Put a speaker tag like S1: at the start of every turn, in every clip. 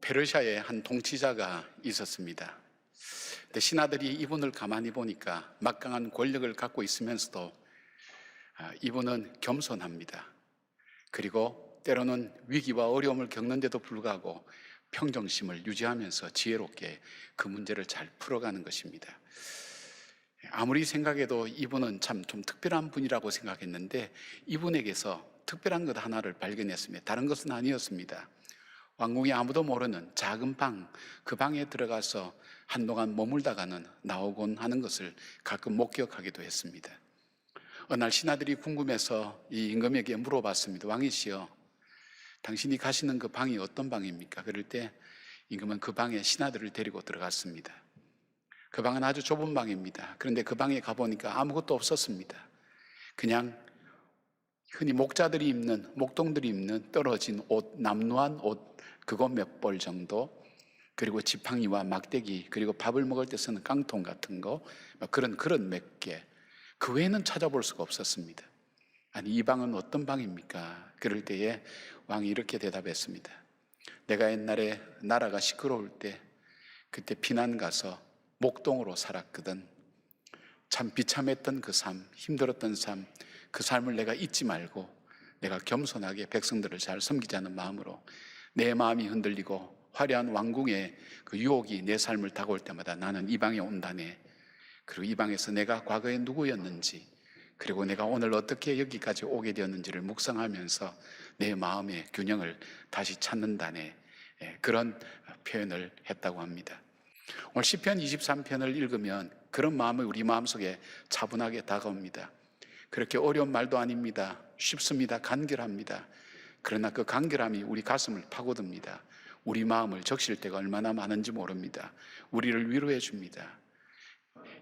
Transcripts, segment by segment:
S1: 페르시아에 한 통치자가 있었습니다. 근데 신하들이 이분을 가만히 보니까 막강한 권력을 갖고 있으면서도 이분은 겸손합니다. 그리고 때로는 위기와 어려움을 겪는데도 불구하고 평정심을 유지하면서 지혜롭게 그 문제를 잘 풀어가는 것입니다. 아무리 생각해도 이분은 참 좀 특별한 분이라고 생각했는데 이분에게서 특별한 것 하나를 발견했습니다. 다른 것은 아니었습니다. 왕궁에 아무도 모르는 작은 방, 그 방에 들어가서 한동안 머물다가는 나오곤 하는 것을 가끔 목격하기도 했습니다. 어느 날 신하들이 궁금해서 이 임금에게 물어봤습니다. 왕이시여, 당신이 가시는 그 방이 어떤 방입니까? 그럴 때 임금은 그 방에 신하들을 데리고 들어갔습니다. 그 방은 아주 좁은 방입니다. 그런데 그 방에 가보니까 아무것도 없었습니다. 그냥 흔히 목자들이 입는, 목동들이 입는 떨어진 옷, 남루한 옷, 그거 몇 벌 정도, 그리고 지팡이와 막대기, 그리고 밥을 먹을 때 쓰는 깡통 같은 거, 그런 그릇 몇 개, 그 외에는 찾아볼 수가 없었습니다. 아니, 이 방은 어떤 방입니까? 그럴 때에 왕이 이렇게 대답했습니다. 내가 옛날에 나라가 시끄러울 때 그때 피난 가서 목동으로 살았거든. 참 비참했던 그 삶, 힘들었던 삶, 그 삶을 내가 잊지 말고 내가 겸손하게 백성들을 잘 섬기자는 마음으로 내 마음이 흔들리고 화려한 왕궁의 그 유혹이 내 삶을 다가올 때마다 나는 이 방에 온다네. 그리고 이 방에서 내가 과거에 누구였는지, 그리고 내가 오늘 어떻게 여기까지 오게 되었는지를 묵상하면서 내 마음의 균형을 다시 찾는다네. 그런 표현을 했다고 합니다. 오늘 시편 23편을 읽으면 그런 마음이 우리 마음속에 차분하게 다가옵니다. 그렇게 어려운 말도 아닙니다. 쉽습니다. 간결합니다. 그러나 그 간결함이 우리 가슴을 파고듭니다. 우리 마음을 적실 때가 얼마나 많은지 모릅니다. 우리를 위로해 줍니다.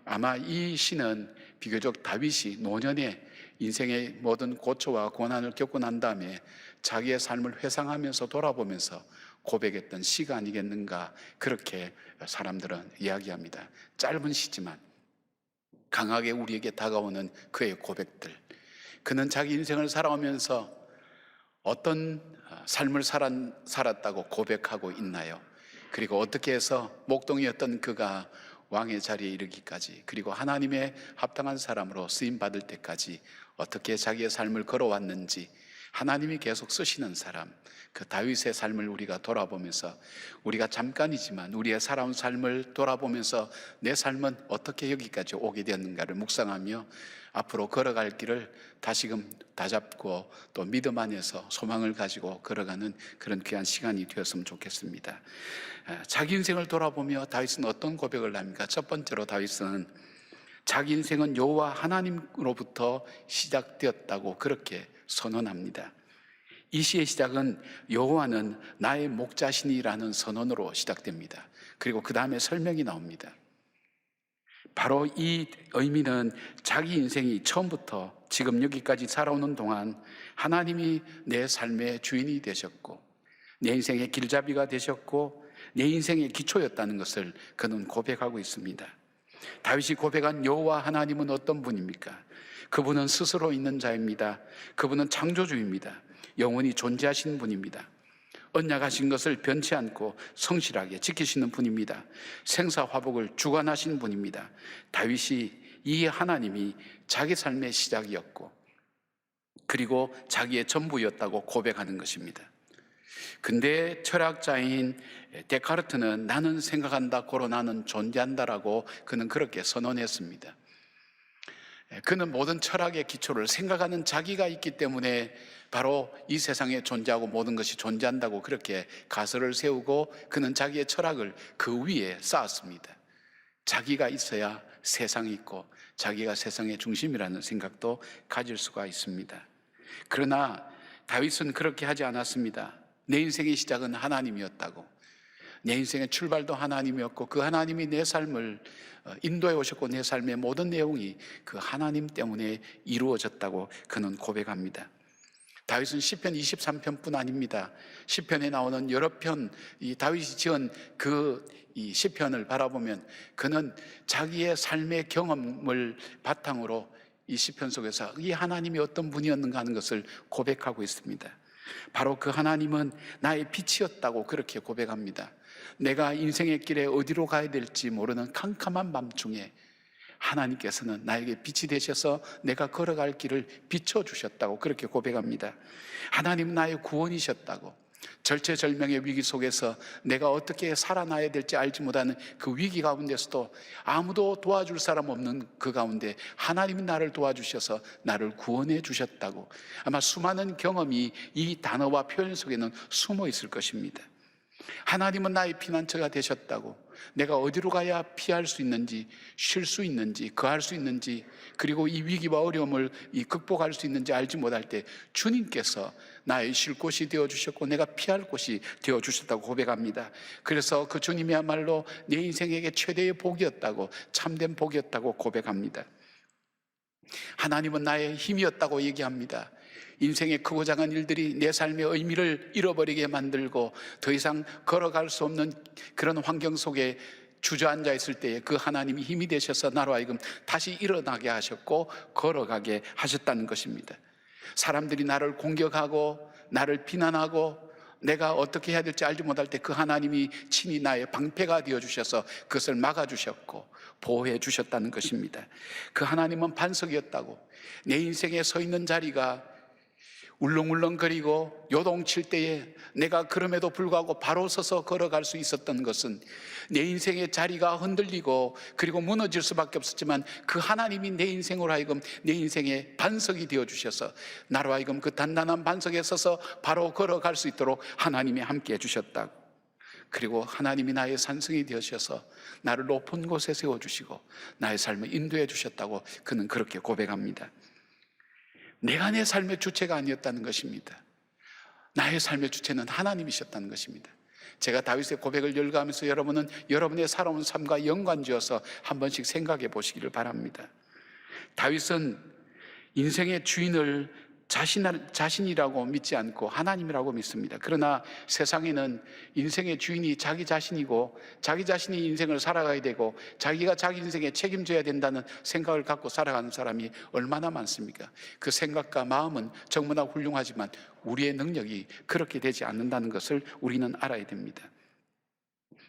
S1: 아마 이 시는 비교적 다윗이 노년에 인생의 모든 고초와 고난을 겪고 난 다음에 자기의 삶을 회상하면서 돌아보면서 고백했던 시가 아니겠는가, 그렇게 사람들은 이야기합니다. 짧은 시지만 강하게 우리에게 다가오는 그의 고백들, 그는 자기 인생을 살아오면서 어떤 삶을 살았다고 고백하고 있나요? 그리고 어떻게 해서 목동이었던 그가 왕의 자리에 이르기까지, 그리고 하나님의 합당한 사람으로 쓰임받을 때까지 어떻게 자기의 삶을 걸어왔는지, 하나님이 계속 쓰시는 사람, 그 다윗의 삶을 우리가 돌아보면서, 우리가 잠깐이지만 우리의 살아온 삶을 돌아보면서 내 삶은 어떻게 여기까지 오게 되었는가를 묵상하며 앞으로 걸어갈 길을 다시금 다잡고 또 믿음 안에서 소망을 가지고 걸어가는 그런 귀한 시간이 되었으면 좋겠습니다. 자기 인생을 돌아보며 다윗은 어떤 고백을 합니까? 첫 번째로 다윗은 자기 인생은 여호와 하나님으로부터 시작되었다고 그렇게 선언합니다. 이 시의 시작은 여호와는 나의 목자시니라는 선언으로 시작됩니다. 그리고 그 다음에 설명이 나옵니다. 바로 이 의미는 자기 인생이 처음부터 지금 여기까지 살아오는 동안 하나님이 내 삶의 주인이 되셨고 내 인생의 길잡이가 되셨고 내 인생의 기초였다는 것을 그는 고백하고 있습니다. 다윗이 고백한 여호와 하나님은 어떤 분입니까? 그분은 스스로 있는 자입니다. 그분은 창조주입니다. 영원히 존재하시는 분입니다. 언약하신 것을 변치 않고 성실하게 지키시는 분입니다. 생사화복을 주관하시는 분입니다. 다윗이 이 하나님이 자기 삶의 시작이었고 그리고 자기의 전부였다고 고백하는 것입니다. 근대 철학자인 데카르트는 나는 생각한다, 고로 나는 존재한다라고 그는 그렇게 선언했습니다. 그는 모든 철학의 기초를 생각하는 자기가 있기 때문에 바로 이 세상에 존재하고 모든 것이 존재한다고 그렇게 가설을 세우고 그는 자기의 철학을 그 위에 쌓았습니다. 자기가 있어야 세상이 있고 자기가 세상의 중심이라는 생각도 가질 수가 있습니다. 그러나 다윗은 그렇게 하지 않았습니다. 내 인생의 시작은 하나님이었다고, 내 인생의 출발도 하나님이었고 그 하나님이 내 삶을 인도해 오셨고 내 삶의 모든 내용이 그 하나님 때문에 이루어졌다고 그는 고백합니다. 다윗은 시편 23편뿐 아닙니다. 시편에 나오는 여러 편, 이 다윗이 지은 이 시편을 바라보면 그는 자기의 삶의 경험을 바탕으로 이 시편 속에서 이 하나님이 어떤 분이었는가 하는 것을 고백하고 있습니다. 바로 그 하나님은 나의 빛이었다고 그렇게 고백합니다. 내가 인생의 길에 어디로 가야 될지 모르는 캄캄한 밤중에 하나님께서는 나에게 빛이 되셔서 내가 걸어갈 길을 비춰주셨다고 그렇게 고백합니다. 하나님은 나의 구원이셨다고, 절체절명의 위기 속에서 내가 어떻게 살아나야 될지 알지 못하는 그 위기 가운데서도 아무도 도와줄 사람 없는 그 가운데 하나님이 나를 도와주셔서 나를 구원해 주셨다고, 아마 수많은 경험이 이 단어와 표현 속에는 숨어 있을 것입니다. 하나님은 나의 피난처가 되셨다고, 내가 어디로 가야 피할 수 있는지, 쉴 수 있는지, 거할 수 있는지, 그리고 이 위기와 어려움을 극복할 수 있는지 알지 못할 때 주님께서 나의 쉴 곳이 되어주셨고 내가 피할 곳이 되어주셨다고 고백합니다. 그래서 그 주님이야말로 내 인생에게 최대의 복이었다고, 참된 복이었다고 고백합니다. 하나님은 나의 힘이었다고 얘기합니다. 인생의 크고 작은 일들이 내 삶의 의미를 잃어버리게 만들고 더 이상 걸어갈 수 없는 그런 환경 속에 주저앉아 있을 때에 그 하나님이 힘이 되셔서 나로 하여금 다시 일어나게 하셨고 걸어가게 하셨다는 것입니다. 사람들이 나를 공격하고 나를 비난하고 내가 어떻게 해야 될지 알지 못할 때 그 하나님이 친히 나의 방패가 되어주셔서 그것을 막아주셨고 보호해 주셨다는 것입니다. 그 하나님은 반석이었다고, 내 인생에 서 있는 자리가 울렁울렁거리고 요동칠 때에 내가 그럼에도 불구하고 바로 서서 걸어갈 수 있었던 것은 내 인생의 자리가 흔들리고 그리고 무너질 수밖에 없었지만 그 하나님이 내 인생으로 하여금 내 인생의 반석이 되어주셔서 나로 하여금 그 단단한 반석에 서서 바로 걸어갈 수 있도록 하나님이 함께 해주셨다고, 그리고 하나님이 나의 산성이 되어주셔서 나를 높은 곳에 세워주시고 나의 삶을 인도해 주셨다고 그는 그렇게 고백합니다. 내가 내 삶의 주체가 아니었다는 것입니다. 나의 삶의 주체는 하나님이셨다는 것입니다. 제가 다윗의 고백을 열거하면서 여러분은 여러분의 살아온 삶과 연관지어서 한 번씩 생각해 보시기를 바랍니다. 다윗은 인생의 주인을 자신이라고 믿지 않고 하나님이라고 믿습니다. 그러나 세상에는 인생의 주인이 자기 자신이고 자기 자신이 인생을 살아가야 되고 자기가 자기 인생에 책임져야 된다는 생각을 갖고 살아가는 사람이 얼마나 많습니까? 그 생각과 마음은 정말 훌륭하지만 우리의 능력이 그렇게 되지 않는다는 것을 우리는 알아야 됩니다.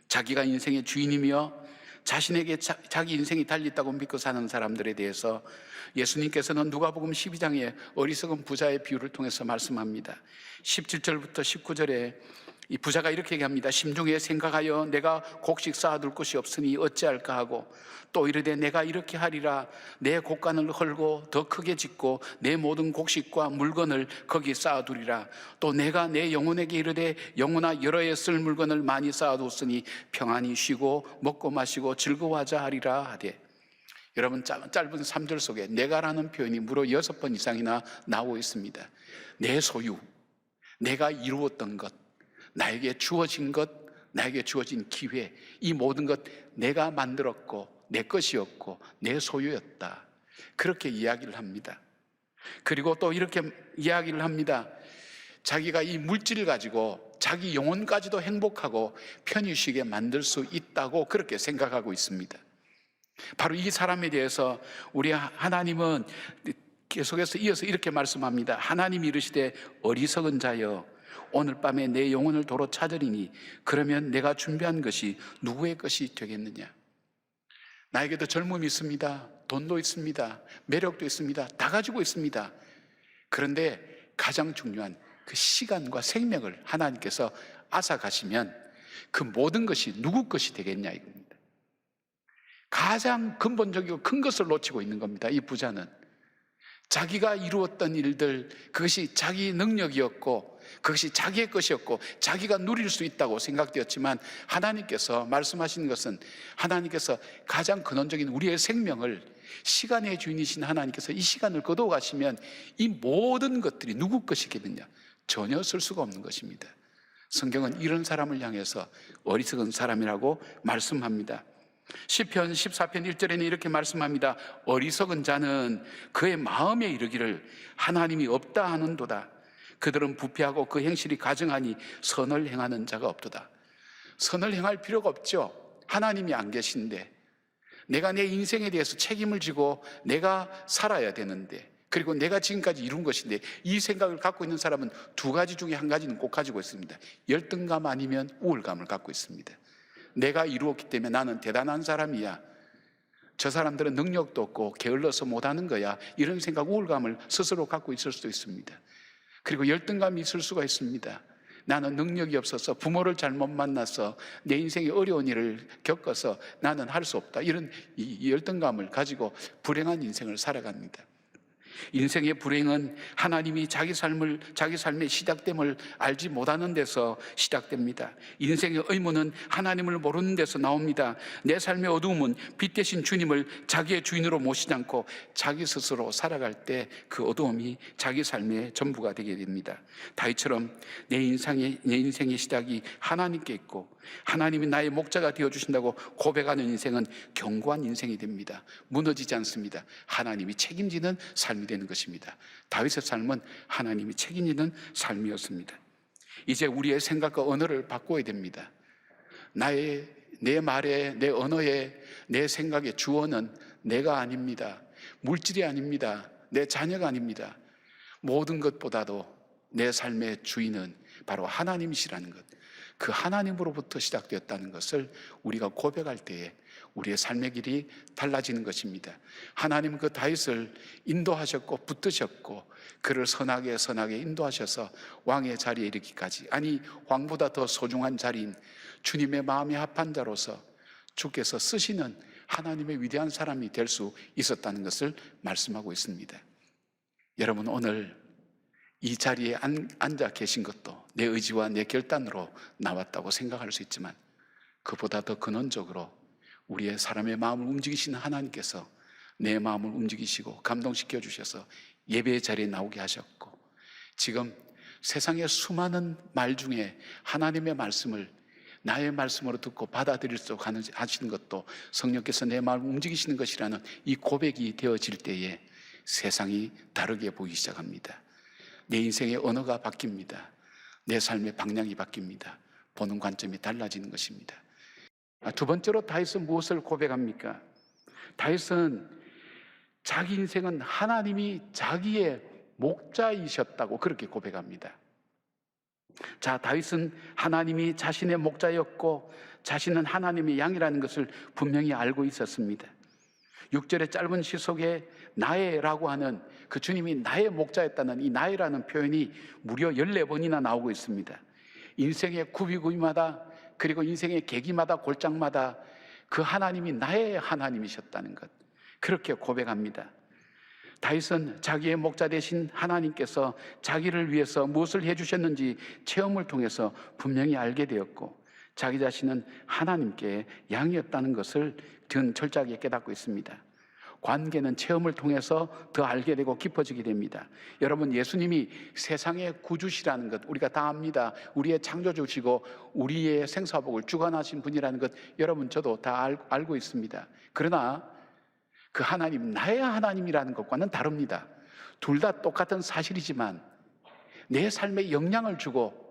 S1: 자기가 인생의 주인이며 자신에게 자기 인생이 달렸다고 믿고 사는 사람들에 대해서 예수님께서는 누가복음 12장에 어리석은 부자의 비유를 통해서 말씀합니다. 17절부터 19절에 이 부자가 이렇게 얘기합니다. 심중에 생각하여 내가 곡식 쌓아둘 곳이 없으니 어찌할까 하고 또 이르되 내가 이렇게 하리라, 내 곡간을 헐고 더 크게 짓고 내 모든 곡식과 물건을 거기 쌓아두리라. 또 내가 내 영혼에게 이르되 영혼아 여러 해 쓸 물건을 많이 쌓아뒀으니 평안히 쉬고 먹고 마시고 즐거워하자 하리라 하되, 여러분 짧은 3절 속에 내가라는 표현이 무려 6번 이상이나 나오고 있습니다. 내 소유, 내가 이루었던 것, 나에게 주어진 것, 나에게 주어진 기회, 이 모든 것 내가 만들었고 내 것이었고 내 소유였다, 그렇게 이야기를 합니다. 그리고 또 이렇게 이야기를 합니다. 자기가 이 물질을 가지고 자기 영혼까지도 행복하고 편히 쉬게 만들 수 있다고 그렇게 생각하고 있습니다. 바로 이 사람에 대해서 우리 하나님은 계속해서 이어서 이렇게 말씀합니다. 하나님이 이르시되 어리석은 자여 오늘 밤에 내 영혼을 도로 찾으리니 그러면 내가 준비한 것이 누구의 것이 되겠느냐. 나에게도 젊음이 있습니다. 돈도 있습니다. 매력도 있습니다. 다 가지고 있습니다. 그런데 가장 중요한 그 시간과 생명을 하나님께서 앗아가시면 그 모든 것이 누구 것이 되겠냐 이겁니다. 가장 근본적이고 큰 것을 놓치고 있는 겁니다. 이 부자는 자기가 이루었던 일들, 그것이 자기 능력이었고 그것이 자기의 것이었고 자기가 누릴 수 있다고 생각되었지만 하나님께서 말씀하시는 것은, 하나님께서 가장 근원적인 우리의 생명을, 시간의 주인이신 하나님께서 이 시간을 거두어 가시면 이 모든 것들이 누구 것이겠느냐? 전혀 쓸 수가 없는 것입니다. 성경은 이런 사람을 향해서 어리석은 사람이라고 말씀합니다. 시편 14편 1절에는 이렇게 말씀합니다. 어리석은 자는 그의 마음에 이르기를 하나님이 없다 하는도다. 그들은 부패하고 그 행실이 가증하니 선을 행하는 자가 없도다. 선을 행할 필요가 없죠. 하나님이 안 계신데 내가 내 인생에 대해서 책임을 지고 내가 살아야 되는데, 그리고 내가 지금까지 이룬 것인데, 이 생각을 갖고 있는 사람은 두 가지 중에 한 가지는 꼭 가지고 있습니다. 열등감 아니면 우월감을 갖고 있습니다. 내가 이루었기 때문에 나는 대단한 사람이야, 저 사람들은 능력도 없고 게을러서 못하는 거야, 이런 생각, 우월감을 스스로 갖고 있을 수도 있습니다. 그리고 열등감이 있을 수가 있습니다. 나는 능력이 없어서, 부모를 잘못 만나서, 내 인생에 어려운 일을 겪어서 나는 할 수 없다, 이런 이 열등감을 가지고 불행한 인생을 살아갑니다. 인생의 불행은 하나님이 자기 삶의 시작됨을 알지 못하는 데서 시작됩니다. 인생의 의문은 하나님을 모르는 데서 나옵니다. 내 삶의 어두움은 빛 대신 주님을 자기의 주인으로 모시지 않고 자기 스스로 살아갈 때 그 어두움이 자기 삶의 전부가 되게 됩니다. 다윗처럼 내 인생의 시작이 하나님께 있고 하나님이 나의 목자가 되어주신다고 고백하는 인생은 견고한 인생이 됩니다. 무너지지 않습니다. 하나님이 책임지는 삶이 되는 것입니다. 다윗의 삶은 하나님이 책임지는 삶이었습니다. 이제 우리의 생각과 언어를 바꿔야 됩니다. 내 말에, 내 언어에, 내 생각의 주어는 내가 아닙니다. 물질이 아닙니다. 내 자녀가 아닙니다. 모든 것보다도 내 삶의 주인은 바로 하나님이시라는 것, 그 하나님으로부터 시작되었다는 것을 우리가 고백할 때에 우리의 삶의 길이 달라지는 것입니다. 하나님은 그 다윗을 인도하셨고 붙드셨고 그를 선하게 인도하셔서 왕의 자리에 이르기까지, 아니 왕보다 더 소중한 자리인 주님의 마음에 합한 자로서 주께서 쓰시는 하나님의 위대한 사람이 될 수 있었다는 것을 말씀하고 있습니다. 여러분, 오늘 이 자리에 앉아 계신 것도 내 의지와 내 결단으로 나왔다고 생각할 수 있지만, 그보다 더 근원적으로 우리의 사람의 마음을 움직이시는 하나님께서 내 마음을 움직이시고 감동시켜 주셔서 예배의 자리에 나오게 하셨고, 지금 세상의 수많은 말 중에 하나님의 말씀을 나의 말씀으로 듣고 받아들일 수 하시는 것도 성령께서 내 마음을 움직이시는 것이라는 이 고백이 되어질 때에 세상이 다르게 보이기 시작합니다. 내 인생의 언어가 바뀝니다. 내 삶의 방향이 바뀝니다. 보는 관점이 달라지는 것입니다. 두 번째로 다윗은 무엇을 고백합니까? 다윗은 자기 인생은 하나님이 자기의 목자이셨다고 그렇게 고백합니다. 자, 다윗은 하나님이 자신의 목자였고 자신은 하나님의 양이라는 것을 분명히 알고 있었습니다. 6절의 짧은 시 속에 나의라고 하는 그 주님이 나의 목자였다는 이 나의라는 표현이 무려 14번이나 나오고 있습니다. 인생의 구비구비마다, 그리고 인생의 계기마다, 골장마다 그 하나님이 나의 하나님이셨다는 것, 그렇게 고백합니다. 다윗은 자기의 목자 되신 하나님께서 자기를 위해서 무엇을 해주셨는지 체험을 통해서 분명히 알게 되었고, 자기 자신은 하나님께 양이었다는 것을 철저하게 깨닫고 있습니다. 관계는 체험을 통해서 더 알게 되고 깊어지게 됩니다. 여러분, 예수님이 세상의 구주시라는 것 우리가 다 압니다. 우리의 창조주시고 우리의 생사복을 주관하신 분이라는 것 여러분, 저도 다 알고 있습니다. 그러나 그 하나님, 나의 하나님이라는 것과는 다릅니다. 둘 다 똑같은 사실이지만 내 삶에 영향을 주고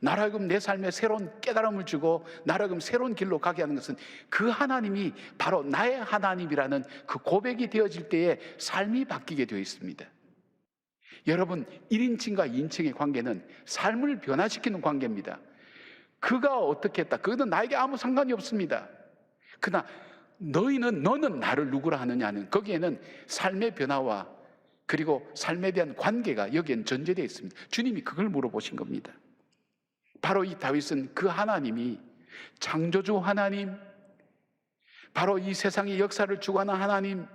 S1: 나로 하여금 내 삶에 새로운 깨달음을 주고 나로 하여금 새로운 길로 가게 하는 것은 그 하나님이 바로 나의 하나님이라는 그 고백이 되어질 때에 삶이 바뀌게 되어 있습니다. 여러분, 1인칭과 2인칭의 관계는 삶을 변화시키는 관계입니다. 그가 어떻게 했다, 그거는 나에게 아무 상관이 없습니다. 그러나 너는 나를 누구라 하느냐는, 거기에는 삶의 변화와 그리고 삶에 대한 관계가 여기엔 전제되어 있습니다. 주님이 그걸 물어보신 겁니다. 바로 이 다윗은 그 하나님이 창조주 하나님, 바로 이 세상의 역사를 주관하는 하나님,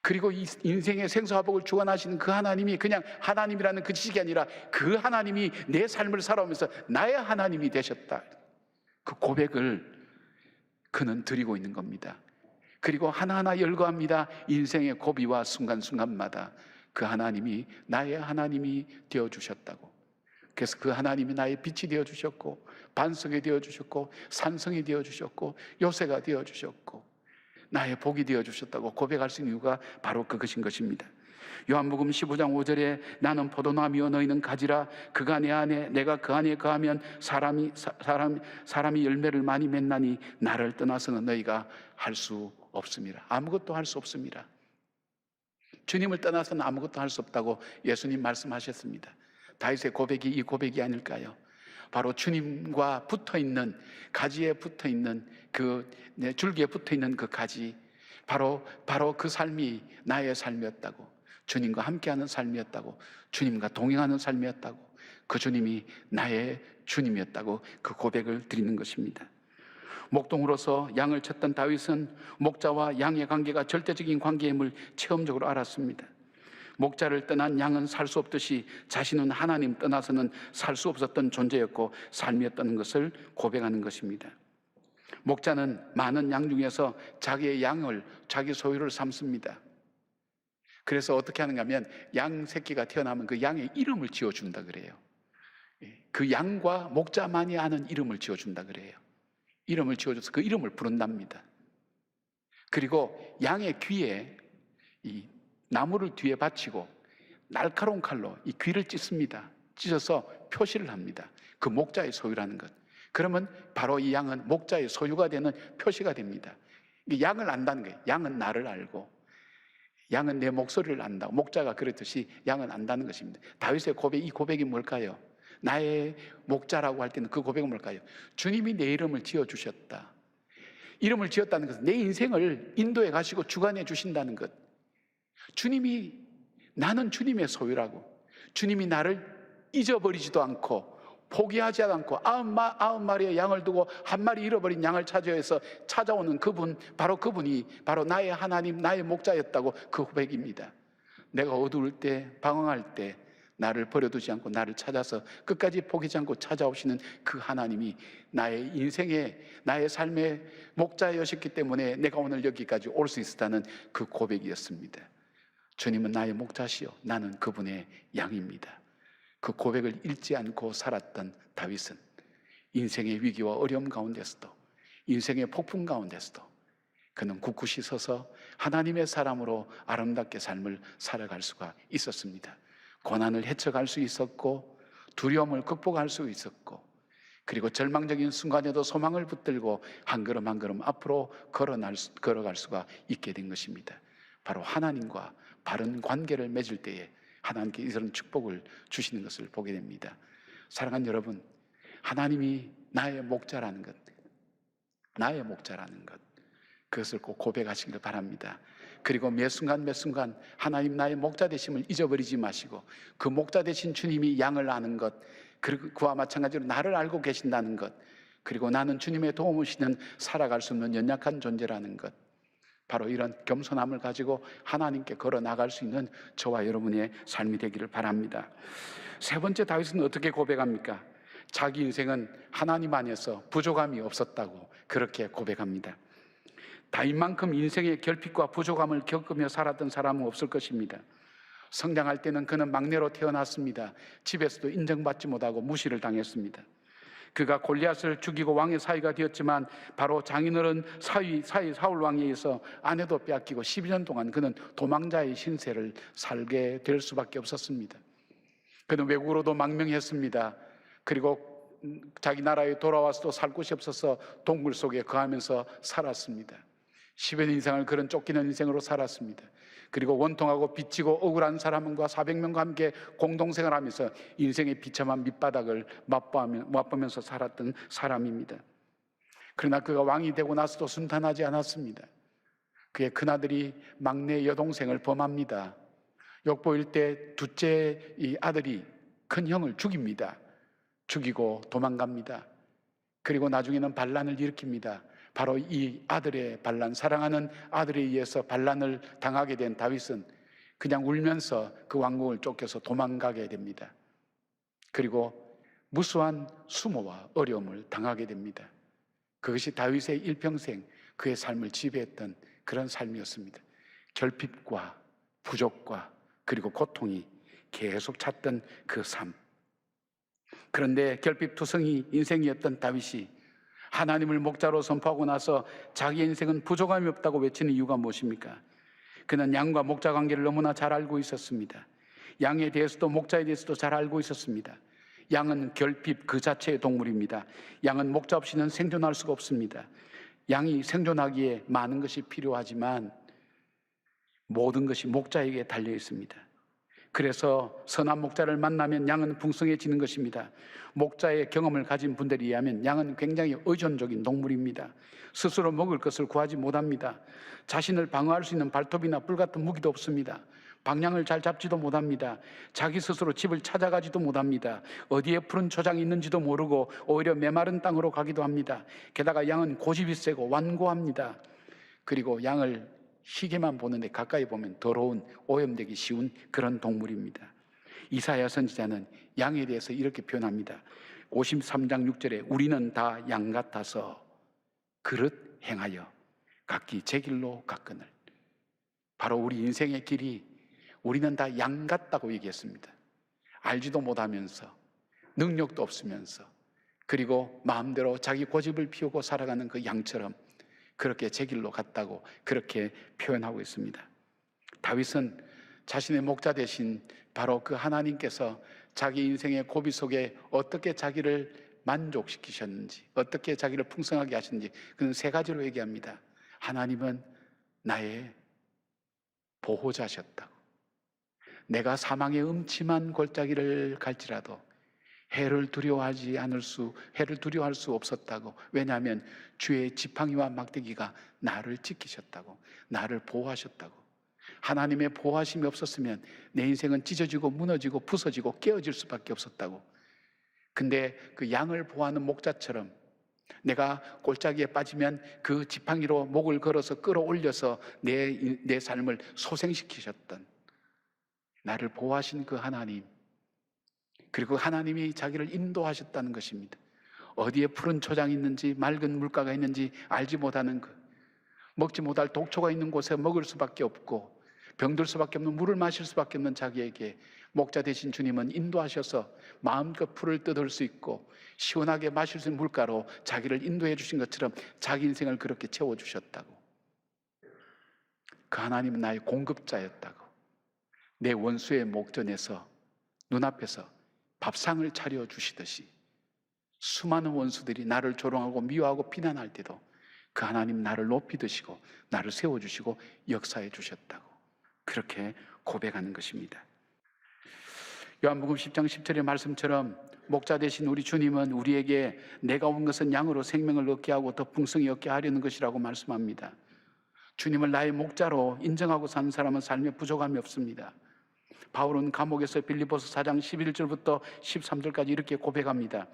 S1: 그리고 이 인생의 생사화복을 주관하시는 그 하나님이 그냥 하나님이라는 그 지식이 아니라 그 하나님이 내 삶을 살아오면서 나의 하나님이 되셨다, 그 고백을 그는 드리고 있는 겁니다. 그리고 하나하나 열거합니다. 인생의 고비와 순간순간마다 그 하나님이 나의 하나님이 되어주셨다고. 그래서 그 하나님이 나의 빛이 되어주셨고 반석이 되어주셨고 산성이 되어주셨고 요새가 되어주셨고 나의 복이 되어주셨다고 고백할 수 있는 이유가 바로 그것인 것입니다. 요한복음 15장 5절에 나는 포도나무요 너희는 가지라, 그가 내 안에 내가 그 안에 거하면 사람이 열매를 많이 맺나니 나를 떠나서는 너희가 할 수 없습니다. 아무것도 할 수 없습니다. 주님을 떠나서는 아무것도 할 수 없다고 예수님 말씀하셨습니다. 다윗의 고백이 이 고백이 아닐까요? 바로 주님과 붙어있는, 가지에 붙어있는 그 줄기에 붙어있는 그 가지, 바로 그 삶이 나의 삶이었다고, 주님과 함께하는 삶이었다고, 주님과 동행하는 삶이었다고, 그 주님이 나의 주님이었다고 그 고백을 드리는 것입니다. 목동으로서 양을 쳤던 다윗은 목자와 양의 관계가 절대적인 관계임을 체험적으로 알았습니다. 목자를 떠난 양은 살 수 없듯이 자신은 하나님 떠나서는 살 수 없었던 존재였고 삶이었다는 것을 고백하는 것입니다. 목자는 많은 양 중에서 자기의 양을 자기 소유를 삼습니다. 그래서 어떻게 하는가 하면 양 새끼가 태어나면 그 양의 이름을 지어준다 그래요. 그 양과 목자만이 아는 이름을 지어준다 그래요. 이름을 지어줘서 그 이름을 부른답니다. 그리고 양의 귀에 이 나무를 뒤에 받치고 날카로운 칼로 이 귀를 찢습니다. 찢어서 표시를 합니다. 그 목자의 소유라는 것. 그러면 바로 이 양은 목자의 소유가 되는 표시가 됩니다. 양을 안다는 거예요. 양은 나를 알고, 양은 내 목소리를 안다고. 목자가 그랬듯이 양은 안다는 것입니다. 다윗의 고백, 이 고백이 뭘까요? 나의 목자라고 할 때는 그 고백은 뭘까요? 주님이 내 이름을 지어주셨다. 이름을 지었다는 것은 내 인생을 인도해 가시고 주관해 주신다는 것. 주님이, 나는 주님의 소유라고, 주님이 나를 잊어버리지도 않고 포기하지 않고 99마리의 양을 두고 한 마리 잃어버린 양을 찾아 위해서 찾아오는 그분, 바로 그분이 바로 나의 하나님, 나의 목자였다고 그 고백입니다. 내가 어두울 때, 방황할 때 나를 버려두지 않고 나를 찾아서 끝까지 포기하지 않고 찾아오시는 그 하나님이 나의 인생의, 나의 삶의 목자였기 때문에 내가 오늘 여기까지 올 수 있었다는 그 고백이었습니다. 주님은 나의 목자시요 나는 그분의 양입니다. 그 고백을 잃지 않고 살았던 다윗은 인생의 위기와 어려움 가운데서도, 인생의 폭풍 가운데서도 그는 굳굳이 서서 하나님의 사람으로 아름답게 삶을 살아갈 수가 있었습니다. 고난을 헤쳐갈 수 있었고, 두려움을 극복할 수 있었고, 그리고 절망적인 순간에도 소망을 붙들고 한 걸음 한 걸음 앞으로 걸어갈 수가 있게 된 것입니다. 바로 하나님과 바른 관계를 맺을 때에 하나님께 이런 축복을 주시는 것을 보게 됩니다. 사랑하는 여러분, 하나님이 나의 목자라는 것, 나의 목자라는 것, 그것을 꼭 고백하시길 바랍니다. 그리고 매 순간 매 순간 하나님 나의 목자 되심을 잊어버리지 마시고, 그 목자 되신 주님이 양을 아는 것, 그리고 그와 마찬가지로 나를 알고 계신다는 것, 그리고 나는 주님의 도움을 신은 살아갈 수 없는 연약한 존재라는 것, 바로 이런 겸손함을 가지고 하나님께 걸어 나갈 수 있는 저와 여러분의 삶이 되기를 바랍니다. 세 번째, 다윗은 어떻게 고백합니까? 자기 인생은 하나님 안에서 부족함이 없었다고 그렇게 고백합니다. 다윗만큼 인생의 결핍과 부족함을 겪으며 살았던 사람은 없을 것입니다. 성장할 때는 그는 막내로 태어났습니다. 집에서도 인정받지 못하고 무시를 당했습니다. 그가 골리앗을 죽이고 왕의 사위가 되었지만 바로 장인어른 사울 왕에 의해서 아내도 빼앗기고 12년 동안 그는 도망자의 신세를 살게 될 수밖에 없었습니다. 그는 외국으로도 망명했습니다. 그리고 자기 나라에 돌아와서도 살 곳이 없어서 동굴 속에 거하면서 살았습니다. 10여 년 이상을 그런 쫓기는 인생으로 살았습니다. 그리고 원통하고 빚지고 억울한 사람과 400명과 함께 공동생활하면서 인생의 비참한 밑바닥을 맛보면서 살았던 사람입니다. 그러나 그가 왕이 되고 나서도 순탄하지 않았습니다. 그의 큰아들이 막내 여동생을 범합니다. 욕보일 때 둘째 이 아들이 큰 형을 죽입니다. 죽이고 도망갑니다. 그리고 나중에는 반란을 일으킵니다. 바로 이 아들의 반란, 사랑하는 아들에 의해서 반란을 당하게 된 다윗은 그냥 울면서 그 왕궁을 쫓겨서 도망가게 됩니다. 그리고 무수한 수모와 어려움을 당하게 됩니다. 그것이 다윗의 일평생 그의 삶을 지배했던 그런 삶이었습니다. 결핍과 부족과 그리고 고통이 계속 찾던 그 삶. 그런데 결핍투성이 인생이었던 다윗이 하나님을 목자로 선포하고 나서 자기 인생은 부족함이 없다고 외치는 이유가 무엇입니까? 그는 양과 목자 관계를 너무나 잘 알고 있었습니다. 양에 대해서도 목자에 대해서도 잘 알고 있었습니다. 양은 결핍 그 자체의 동물입니다. 양은 목자 없이는 생존할 수가 없습니다. 양이 생존하기에 많은 것이 필요하지만 모든 것이 목자에게 달려 있습니다. 그래서 선한 목자를 만나면 양은 풍성해지는 것입니다. 목자의 경험을 가진 분들에 의하면 양은 굉장히 의존적인 동물입니다. 스스로 먹을 것을 구하지 못합니다. 자신을 방어할 수 있는 발톱이나 뿔 같은 무기도 없습니다. 방향을 잘 잡지도 못합니다. 자기 스스로 집을 찾아가지도 못합니다. 어디에 푸른 초장이 있는지도 모르고 오히려 메마른 땅으로 가기도 합니다. 게다가 양은 고집이 세고 완고합니다. 그리고 양을 희게만 보는데 가까이 보면 더러운, 오염되기 쉬운 그런 동물입니다. 이사야 선지자는 양에 대해서 이렇게 표현합니다. 53장 6절에 우리는 다 양 같아서 그릇 행하여 각기 제 길로 갔거늘. 바로 우리 인생의 길이 우리는 다 양 같다고 얘기했습니다. 알지도 못하면서 능력도 없으면서 그리고 마음대로 자기 고집을 피우고 살아가는 그 양처럼 그렇게 제 길로 갔다고 그렇게 표현하고 있습니다. 다윗은 자신의 목자 되신 바로 그 하나님께서 자기 인생의 고비 속에 어떻게 자기를 만족시키셨는지, 어떻게 자기를 풍성하게 하셨는지 그는 세 가지로 얘기합니다. 하나님은 나의 보호자셨다고. 내가 사망의 음침한 골짜기를 갈지라도 해를 두려워할 수 없었다고. 왜냐하면 주의 지팡이와 막대기가 나를 지키셨다고, 나를 보호하셨다고. 하나님의 보호하심이 없었으면 내 인생은 찢어지고 무너지고 부서지고 깨어질 수밖에 없었다고. 근데 그 양을 보호하는 목자처럼 내가 골짜기에 빠지면 그 지팡이로 목을 걸어서 끌어올려서 내 삶을 소생시키셨던 나를 보호하신 그 하나님, 그리고 하나님이 자기를 인도하셨다는 것입니다. 어디에 푸른 초장이 있는지 맑은 물가가 있는지 알지 못하는 먹지 못할 독초가 있는 곳에 먹을 수밖에 없고 병들 수밖에 없는 물을 마실 수밖에 없는 자기에게 목자 되신 주님은 인도하셔서 마음껏 풀을 뜯을 수 있고 시원하게 마실 수 있는 물가로 자기를 인도해 주신 것처럼 자기 인생을 그렇게 채워주셨다고. 그 하나님은 나의 공급자였다고. 내 원수의 목전에서 눈앞에서 밥상을 차려주시듯이 수많은 원수들이 나를 조롱하고 미워하고 비난할 때도 그 하나님 나를 높이 드시고 나를 세워주시고 역사해 주셨다고 그렇게 고백하는 것입니다. 요한복음 10장 10절의 말씀처럼 목자 되신 우리 주님은 우리에게 내가 온 것은 양으로 생명을 얻게 하고 더 풍성히 얻게 하려는 것이라고 말씀합니다. 주님을 나의 목자로 인정하고 사는 사람은 삶에 부족함이 없습니다. 바울은 감옥에서 빌립보서 4장 11절부터 13절까지 이렇게 고백합니다.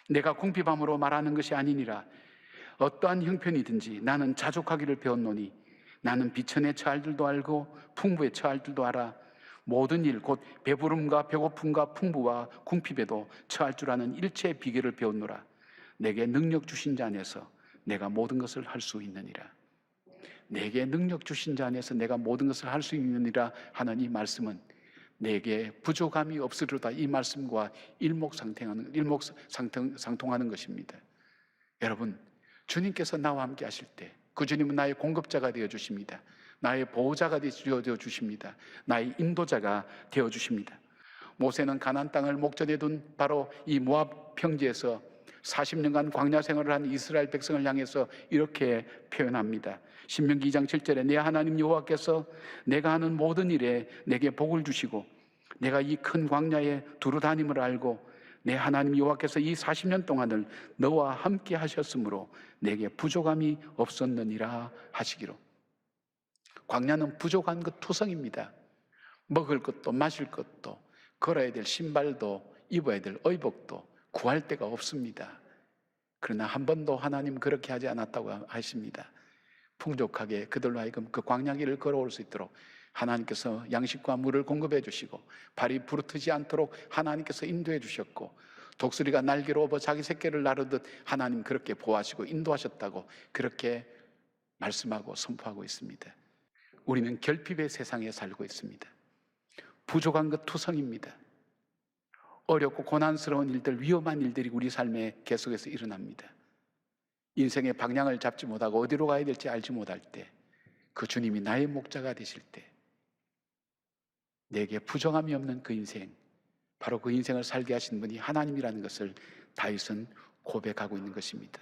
S1: 내가 궁핍함으로 말하는 것이 아니니라. 어떠한 형편이든지 나는 자족하기를 배웠노니 나는 비천에 처할 줄도 알고 풍부에 처할 줄도 알아. 모든 일 곧 배부름과 배고픔과 풍부와 궁핍에도 처할 줄 아는 일체의 비결을 배웠노라. 내게 능력 주신 자 안에서 내가 모든 것을 할 수 있느니라. 내게 능력 주신 자 안에서 내가 모든 것을 할 수 있느니라 하는 이 말씀은 내게 부족함이 없으리로다, 이 말씀과 일목상통하는 것입니다. 여러분, 주님께서 나와 함께 하실 때 그 주님은 나의 공급자가 되어 주십니다. 나의 보호자가 되어 주십니다. 나의 인도자가 되어 주십니다. 모세는 가나안 땅을 목전에 둔 바로 이 모압 평지에서 40년간 광야 생활을 한 이스라엘 백성을 향해서 이렇게 표현합니다. 신명기 2장 7절에 내 하나님 여호와께서 내가 하는 모든 일에 내게 복을 주시고 내가 이 큰 광야에 두루 다님을 알고 내 하나님 여호와께서 이 40년 동안을 너와 함께 하셨으므로 내게 부족함이 없었느니라 하시기로. 광야는 부족한 것 투성입니다. 먹을 것도 마실 것도 걸어야 될 신발도 입어야 될 의복도 구할 데가 없습니다. 그러나 한 번도 하나님 그렇게 하지 않았다고 하십니다. 풍족하게 그들로 하여금 그 광야길을 걸어올 수 있도록 하나님께서 양식과 물을 공급해 주시고 발이 부르트지 않도록 하나님께서 인도해 주셨고 독수리가 날개로 업어 자기 새끼를 나르듯 하나님 그렇게 보호하시고 인도하셨다고 그렇게 말씀하고 선포하고 있습니다. 우리는 결핍의 세상에 살고 있습니다. 부족한 것 투성입니다. 어렵고 고난스러운 일들, 위험한 일들이 우리 삶에 계속해서 일어납니다. 인생의 방향을 잡지 못하고 어디로 가야 될지 알지 못할 때 그 주님이 나의 목자가 되실 때 내게 부정함이 없는 그 인생, 바로 그 인생을 살게 하신 분이 하나님이라는 것을 다윗은 고백하고 있는 것입니다.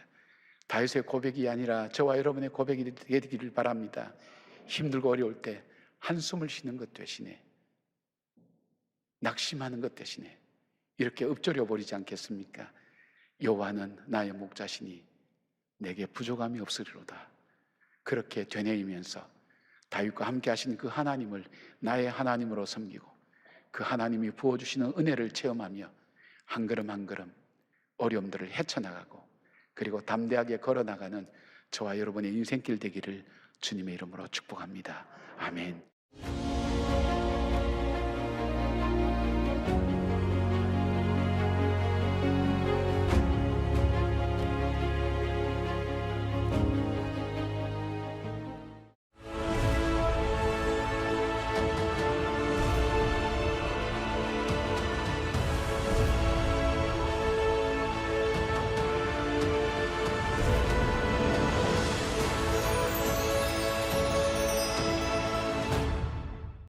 S1: 다윗의 고백이 아니라 저와 여러분의 고백이 되기를 바랍니다. 힘들고 어려울 때 한숨을 쉬는 것 대신에, 낙심하는 것 대신에 이렇게 읊조려 버리지 않겠습니까? 여호와는 나의 목자시니 내게 부족함이 없으리로다. 그렇게 되뇌이면서 다윗과 함께 하신 그 하나님을 나의 하나님으로 섬기고 그 하나님이 부어주시는 은혜를 체험하며 한 걸음 한 걸음 어려움들을 헤쳐나가고 그리고 담대하게 걸어나가는 저와 여러분의 인생길 되기를 주님의 이름으로 축복합니다. 아멘.